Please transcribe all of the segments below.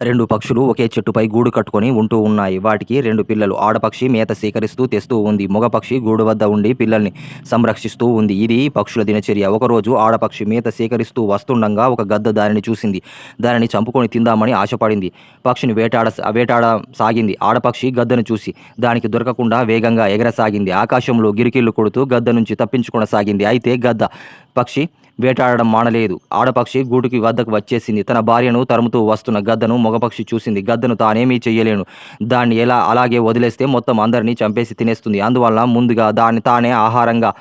రెండు పక్షులు ఒకే చెట్టుపై గూడు కట్టుకొని ఉంటూ ఉన్నాయి. వాటికి 2 పిల్లలు. ఆడపక్షి మేత సేకరిస్తూ తెస్తూ ఉంది. మగ పక్షి గూడు వద్ద ఉండి పిల్లల్ని సంరక్షిస్తూ ఉంది. ఇది పక్షుల దినచర్య. ఒకరోజు ఆడపక్షి మేత సేకరిస్తూ వస్తుండగా ఒక గద్ద దానిని చూసింది. దానిని చంపుకొని తిందామని ఆశపడింది. పక్షిని వేటాడ సాగింది. ఆడపక్షి గద్దను చూసి దానికి దొరకకుండా వేగంగా ఎగరసాగింది. ఆకాశంలో గిరికీళ్లు కొడుతూ గద్ద నుంచి తప్పించుకొనసాగింది. అయితే గద్ద పక్షి వేటాడడం మానలేదు. ఆడపక్షి గూటికి వద్దకు వచ్చేసింది. తన భార్యను తరుముతూ వస్తున్న గద్దను మగపక్షి చూసింది. గద్దను తానేమీ చెయ్యలేను. దాన్ని అలాగే వదిలేస్తే మొత్తం అందరినీ చంపేసి తినేస్తుంది. అందువల్ల ముందుగా దాన్ని తానే ఆహారంగా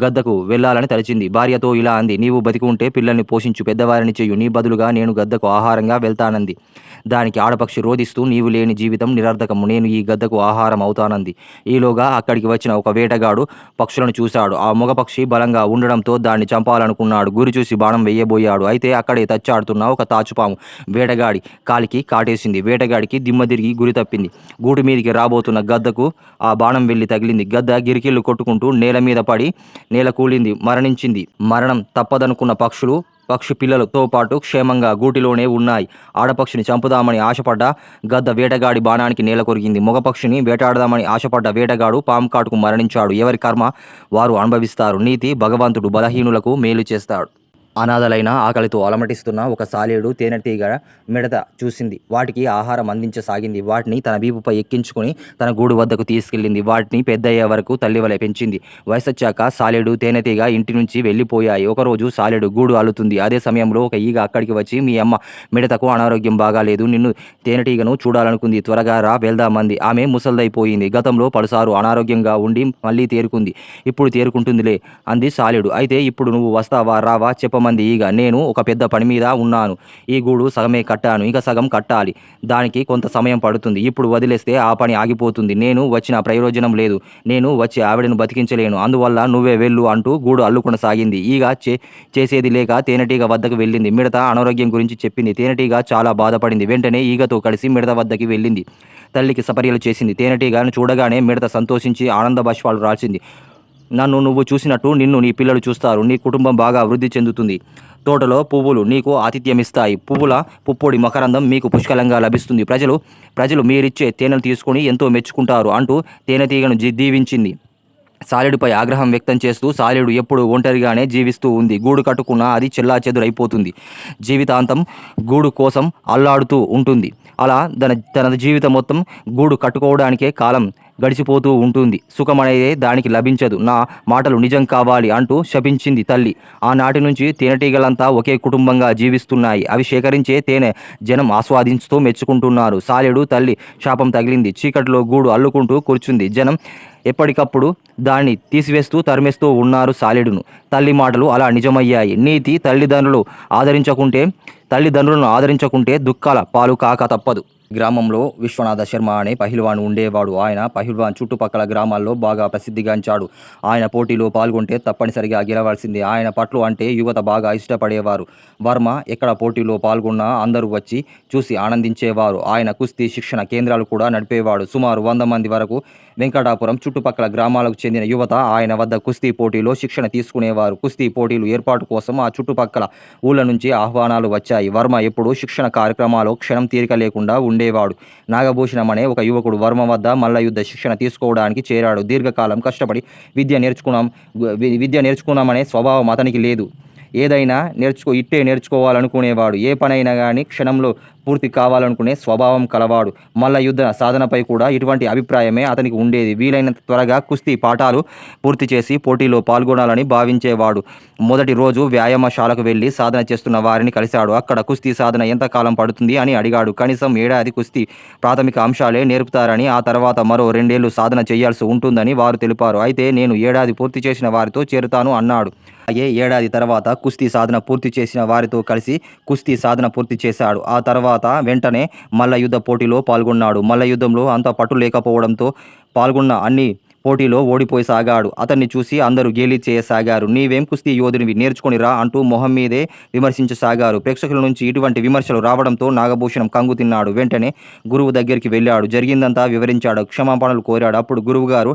గద్దకు వెళ్ళాలని తలచింది. భార్యతో ఇలా అంది: నీవు బతికి ఉంటే పిల్లల్ని పోషించు, పెద్దవారిని చెయ్యు. నీ బదులుగా నేను గద్దకు ఆహారంగా వెళ్తానంది. దానికి ఆడపక్షి రోదిస్తూ, నీవు లేని జీవితం నిరర్థకము, నేను ఈ గద్దకు ఆహారం అవుతానంది. ఈలోగా అక్కడికి వచ్చిన ఒక వేటగాడు పక్షులను చూశాడు. ఆ మగపక్షి బలంగా ఉండడంతో దాన్ని చంపాలనుకున్నాడు. గురి చూసి బాణం వేయబోయాడు. అయితే అక్కడే తచ్చాడుతున్న ఒక తాచుపాము వేటగాడి కాలికి కాటేసింది. వేటగాడికి దిమ్మ తిరిగి గురి తప్పింది. గూటి మీదికి రాబోతున్న గద్దకు ఆ బాణం వెళ్లి తగిలింది. గద్ద గిరికీళ్లు కొట్టుకుంటూ నేల మీద పడి నేల కూలింది, మరణించింది. మరణం తప్పదనుకున్న పక్షి పిల్లలతో పాటు క్షేమంగా గూటిలోనే ఉన్నాయి. ఆడపక్షిని చంపుదామని ఆశపడ్డ గద్ద వేటగాడి బాణానికి నేల కొరిగింది. మగపక్షిని వేటాడదామని ఆశపడ్డ వేటగాడు పాము కాటుకు మరణించాడు. ఎవరి కర్మ వారు అనుభవిస్తారు. నీతి: భగవంతుడు బలహీనులకు మేలు చేస్తాడు. అనాథలైన ఆకలితో అలమటిస్తున్న ఒక సాలీడు తేనెటీగ మిడత చూసింది. వాటికి ఆహారం అందించసాగింది. వాటిని తన వీపుపై ఎక్కించుకొని తన గూడు వద్దకు తీసుకెళ్ళింది. వాటిని పెద్దయ్యే వరకు తల్లివలె పెంచింది. వయసొచ్చాక సాలీడు తేనెటీగ ఇంటి నుంచి వెళ్ళిపోయాయి. ఒకరోజు సాలీడు గూడు అల్లుతుంది. అదే సమయంలో ఒక ఈగ అక్కడికి వచ్చి, మీ అమ్మ మిడతకు అనారోగ్యం బాగాలేదు, నిన్ను తేనెటీగను చూడాలనుకుంది, త్వరగా రా, వెళ్దామంది. ఆమె ముసల్దైపోయింది. గతంలో పలుసారు అనారోగ్యంగా ఉండి మళ్ళీ తేరుకుంది. ఇప్పుడు తేరుకుంటుందిలే అంది సాలీడు. అయితే ఇప్పుడు నువ్వు వస్తావా, రావా చెప్పమంది ఈగ. నేను ఒక పెద్ద పని మీద ఉన్నాను. ఈ గూడు సగమే కట్టాను, ఇక సగం కట్టాలి. దానికి కొంత సమయం పడుతుంది. ఇప్పుడు వదిలేస్తే ఆ పని ఆగిపోతుంది. నేను వచ్చిన ప్రయోజనం లేదు. నేను వచ్చి ఆవిడను బతికించలేను. అందువల్ల నువ్వే వెళ్ళు అంటూ గూడు అల్లుకొనసాగింది. ఈగ చేసేది లేక తేనెటీగ వద్దకు వెళ్ళింది. మిడత అనారోగ్యం గురించి చెప్పింది. తేనెటీగ చాలా బాధపడింది. వెంటనే ఈగతో కలిసి మిడత వద్దకి వెళ్ళింది. తల్లికి సపర్యలు చేసింది. తేనెటీగను చూడగానే మిడత సంతోషించి ఆనంద బాష్పాలు రాల్చింది. నన్ను నువ్వు చూసినట్టు నిన్ను నీ పిల్లలు చూస్తారు. నీ కుటుంబం బాగా అభివృద్ధి చెందుతుంది. తోటలో పువ్వులు నీకు ఆతిథ్యమిస్తాయి. పువ్వుల పుప్పొడి మకరందం మీకు పుష్కలంగా లభిస్తుంది. ప్రజలు మీరిచ్చే తేనెను తీసుకొని ఎంతో మెచ్చుకుంటారు అంటూ తేనెటీగను దీవించింది. సాలీడుపై ఆగ్రహం వ్యక్తం చేస్తూ, సాలీడు ఎప్పుడు ఒంటరిగానే జీవిస్తూ ఉంది. గూడు కట్టుకున్నా అది చెల్లాచెదురైపోతుంది. జీవితాంతం గూడు కోసం అల్లాడుతూ ఉంటుంది. అలా తన జీవితం మొత్తం గూడు కట్టుకోవడానికే కాలం గడిచిపోతూ ఉంటుంది. సుఖమనేదే దానికి లభించదు. నా మాటలు నిజం కావాలి అంటూ శపించింది తల్లి. ఆనాటి నుంచి తేనెటీగలంతా ఒకే కుటుంబంగా జీవిస్తున్నాయి. అవి సేకరించే తేనె జనం ఆస్వాదించుతూ మెచ్చుకుంటున్నారు. సాలీడు తల్లి శాపం తగిలింది. చీకటిలో గూడు అల్లుకుంటూ కూర్చుంది. జనం ఎప్పటికప్పుడు దాన్ని తీసివేస్తూ తరిమేస్తూ ఉన్నారు సాలీడును. తల్లి మాటలు అలా నిజమయ్యాయి. నీతి: తల్లిదండ్రులను ఆదరించకుంటే దుఃఖాల పాలు కాక తప్పదు. గ్రామంలో విశ్వనాథ శర్మ అనే పహిల్వాన్ ఉండేవాడు. ఆయన పహిల్వాన్ చుట్టుపక్కల గ్రామాల్లో బాగా ప్రసిద్ధిగాంచాడు. ఆయన పోటీలో పాల్గొంటే తప్పనిసరిగా గెలవాల్సిందే. ఆయన పట్లు అంటే యువత బాగా ఇష్టపడేవారు. వర్మ ఎక్కడ పోటీలో పాల్గొన్నా అందరూ వచ్చి చూసి ఆనందించేవారు. ఆయన కుస్తీ శిక్షణ కేంద్రాలు కూడా నడిపేవాడు. సుమారు 100 మంది వరకు వెంకటాపురం చుట్టుపక్కల గ్రామాలకు చెందిన యువత ఆయన వద్ద కుస్తీ పోటీలో శిక్షణ తీసుకునేవారు. కుస్తీ పోటీలు ఏర్పాటు కోసం ఆ చుట్టుపక్కల ఊళ్ళ నుంచి ఆహ్వానాలు వచ్చాయి. వర్మ ఎప్పుడూ శిక్షణ కార్యక్రమాల్లో క్షణం తీరిక లేకుండా ఉండేవాడు. నాగభూషణం అనే ఒక యువకుడు వర్మ వద్ద మల్లయుద్ధ శిక్షణ తీసుకోవడానికి చేరాడు. దీర్ఘకాలం కష్టపడి విద్య నేర్చుకున్నామనే స్వభావం అతనికి లేదు. ఏదైనా ఇట్టే నేర్చుకోవాలనుకునేవాడు. ఏ పనైనా కానీ క్షణంలో పూర్తి కావాలనుకునే స్వభావం కలవాడు. మల్ల యుద్ధ సాధనపై కూడా ఇటువంటి అభిప్రాయమే అతనికి ఉండేది. వీలైనంత త్వరగా కుస్తీ పాఠాలు పూర్తి చేసి పోటీలో పాల్గొనాలని భావించేవాడు. మొదటి రోజు వ్యాయామశాలకు వెళ్ళి సాధన చేస్తున్న వారిని కలిశాడు. అక్కడ కుస్తీ సాధన ఎంతకాలం పడుతుంది అని అడిగాడు. కనీసం ఏడాది కుస్తీ ప్రాథమిక అంశాలే నేర్పుతారని, ఆ తర్వాత మరో 2 ఏళ్లు సాధన చేయాల్సి ఉంటుందని వారు తెలిపారు. అయితే నేను ఏడాది పూర్తి చేసిన వారితో చేరుతాను అన్నాడు. అలాగే ఏడాది తర్వాత కుస్తీ సాధన పూర్తి చేసిన వారితో కలిసి కుస్తీ సాధన పూర్తి చేశాడు. ఆ తర్వాత వెంటనే మల్ల యుద్ధ పోటీలో పాల్గొన్నాడు. మల్ల యుద్ధంలో అంత పట్టు లేకపోవడంతో పాల్గొన్న అన్ని పోటీలో ఓడిపోసాగాడు. అతన్ని చూసి అందరూ గేలి చేయసాగారు. "నీవేం కుస్తీ యోధునివి, నేర్చుకొనిరా" అంటూ మొహం మీదే విమర్శించసాగారు. ప్రేక్షకుల నుంచి ఇటువంటి విమర్శలు రావడంతో నాగభూషణం కంగు తిన్నాడు. వెంటనే గురువు దగ్గరికి వెళ్ళాడు. జరిగిందంతా వివరించాడు. క్షమాపణలు కోరాడు. అప్పుడు గురువుగారు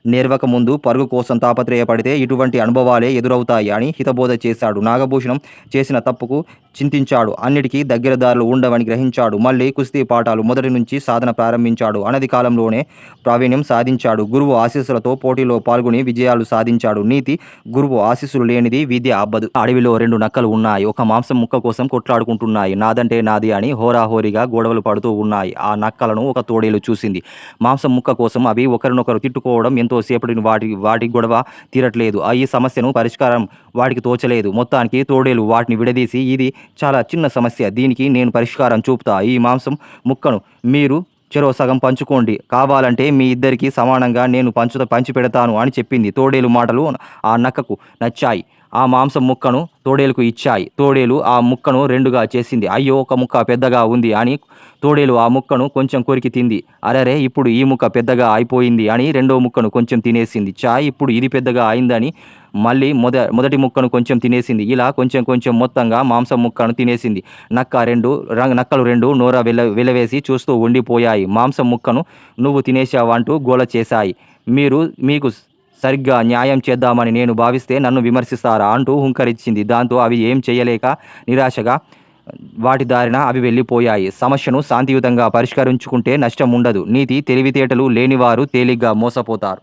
నేర్వక ముందు పరుగు కోసం తాపత్రయపడితే ఇటువంటి అనుభవాలే ఎదురవుతాయి అని హితబోధ చేశాడు. నాగభూషణం చేసిన తప్పుకు చింతించాడు. అన్నిటికీ దగ్గర దారులు ఉండవని గ్రహించాడు. మళ్ళీ కుస్తీ పాఠాలు మొదటి నుంచి సాధన ప్రారంభించాడు. అనతి కాలంలోనే ప్రావీణ్యం సాధించాడు. గురువు ఆశీస్సులతో పోటీలో పాల్గొని విజయాలు సాధించాడు. నీతి: గురువు ఆశీస్సులు లేనిది విద్య అబ్బదు. అడవిలో 2 నక్కలు ఉన్నాయి. ఒక మాంసం ముక్క కోసం కొట్లాడుకుంటున్నాయి. నాదంటే నాది అని హోరాహోరీగా గొడవలు పడుతూ ఉన్నాయి. ఆ నక్కలను ఒక తోడేలు చూసింది. మాంసం ముక్క కోసం అవి ఒకరినొకరు తిట్టుకోవడం ఎంతోసేపటి వాటి గొడవ తీరట్లేదు. ఈ సమస్యను పరిష్కారం వాటికి తోచలేదు. మొత్తానికి తోడేలు వాటిని విడదీసి, "ఇది చాలా చిన్న సమస్య. దీనికి నేను పరిష్కారం చూపుతా. ఈ మాంసం ముక్కను మీరు చెరో సగం పంచుకోండి. కావాలంటే మీ ఇద్దరికీ సమానంగా నేను పంచిపెడతాను" అని చెప్పింది. తోడేలు మాటలు ఆ నక్కకు నచ్చాయి. ఆ మాంసం ముక్కను తోడేలుకు ఇచ్చాయి. తోడేలు ఆ ముక్కను 2గా చేసింది. "అయ్యో, ఒక ముక్క పెద్దగా ఉంది" అని తోడేలు ఆ ముక్కను కొంచెం కొరికి తింది. "అరెరే, ఇప్పుడు ఈ ముక్క పెద్దగా అయిపోయింది" అని రెండో ముక్కను కొంచెం తినేసింది. ఇప్పుడు ఇది పెద్దగా అయిందని మళ్ళీ మొదటి ముక్కను కొంచెం తినేసింది. ఇలా కొంచెం కొంచెం మొత్తంగా మాంసం ముక్కను తినేసింది. నక్కలు 2 నోర వెలవేసి చూస్తూ ఉండిపోయాయి. "మాంసం ముక్కను నువ్వు తినేశావంటూ గోల చేశాయి. మీకు సరిగ్గా న్యాయం చేద్దామని నేను భావిస్తే నన్ను విమర్శిస్తారా" అంటూ హుంకరించింది. దాంతో అవి ఏం చేయలేక నిరాశగా వాటి దారిన అవి వెళ్ళిపోయాయి. సమస్యను శాంతియుతంగా పరిష్కరించుకుంటే నష్టం ఉండదు. నీతి: తెలివితేటలు లేనివారు తేలిగ్గా మోసపోతారు.